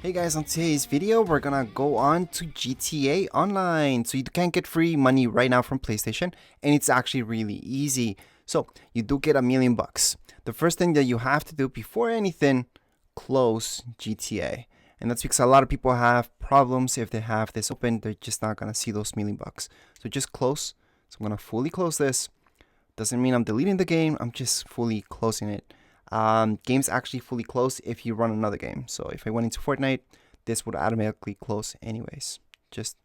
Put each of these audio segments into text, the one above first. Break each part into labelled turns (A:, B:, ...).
A: Hey guys, on today's video, we're gonna go on to GTA Online. So you can get free money right now from PlayStation, and it's actually really easy. So you do get $1,000,000. The first thing that you have to do before anything, close GTA. And that's because a lot of people have problems if they have this open, they're just not gonna see those $1,000,000. So just close. So I'm gonna fully close this. Doesn't mean I'm deleting the game, I'm just fully closing it. Game's actually fully closed if you run another game. So if I went into Fortnite, this would automatically close anyways, just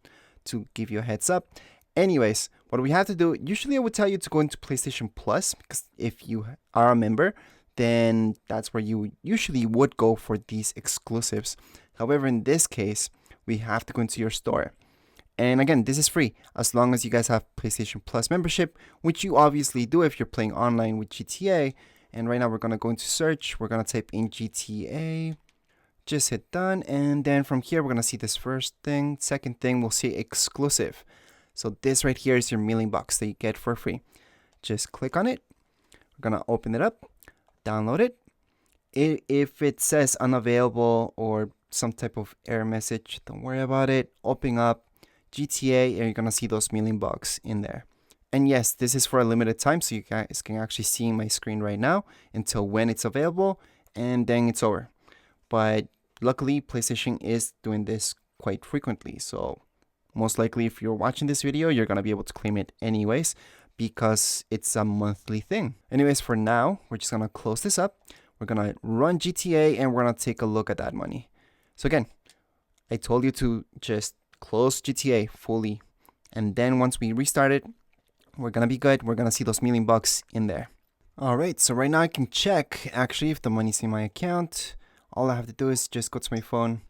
A: to give you a heads up. Anyways, what we have to do, usually I would tell you to go into PlayStation Plus, because if you are a member, then that's where you usually would go for these exclusives. However, in this case, we have to go into your store. And again, this is free as long as you guys have PlayStation Plus membership, which you obviously do if you're playing online with GTA. And right now we're going to go into search. We're going to type in GTA. Just hit done. And then from here, we're going to see this first thing. Second thing, we'll see exclusive. So this right here is your $1,000,000 that you get for free. Just click on it. We're going to open it up. Download it. If it says unavailable or some type of error message, don't worry about it. Open up GTA and you're going to see those $1,000,000 in there. And yes, this is for a limited time, so you guys can actually see my screen right now until when it's available, and then it's over. But luckily, PlayStation is doing this quite frequently, so most likely if you're watching this video, you're going to be able to claim it anyways, because it's a monthly thing. Anyways, for now, we're just going to close this up. We're going to run GTA, and we're going to take a look at that money. So again, I told you to just close GTA fully, and then once we restart it, we're gonna be good. We're gonna see those $1,000,000 in there. Alright, so right now I can check actually if the money's in my account. All I have to do is just go to my phone.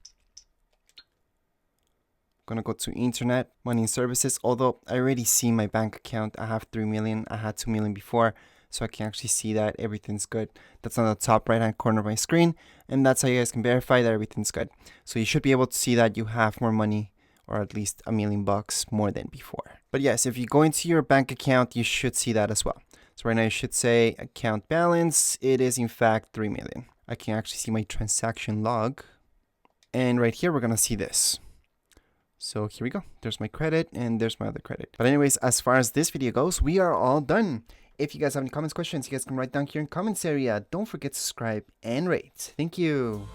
A: I'm gonna go to internet, money and services. Although I already see my bank account. I have 3 million. I had 2 million before. So I can actually see that everything's good. That's on the top right hand corner of my screen. And that's how you guys can verify that everything's good. So you should be able to see that you have more money, or at least $1,000,000 more than before. But yes, if you go into your bank account, you should see that as well. So right now you should say account balance. It is in fact 3 million. I can actually see my transaction log. And right here, we're gonna see this. So here we go. There's my credit and there's my other credit. But anyways, as far as this video goes, we are all done. If you guys have any comments, questions, you guys can write down here in comments area. Don't forget to subscribe and rate. Thank you.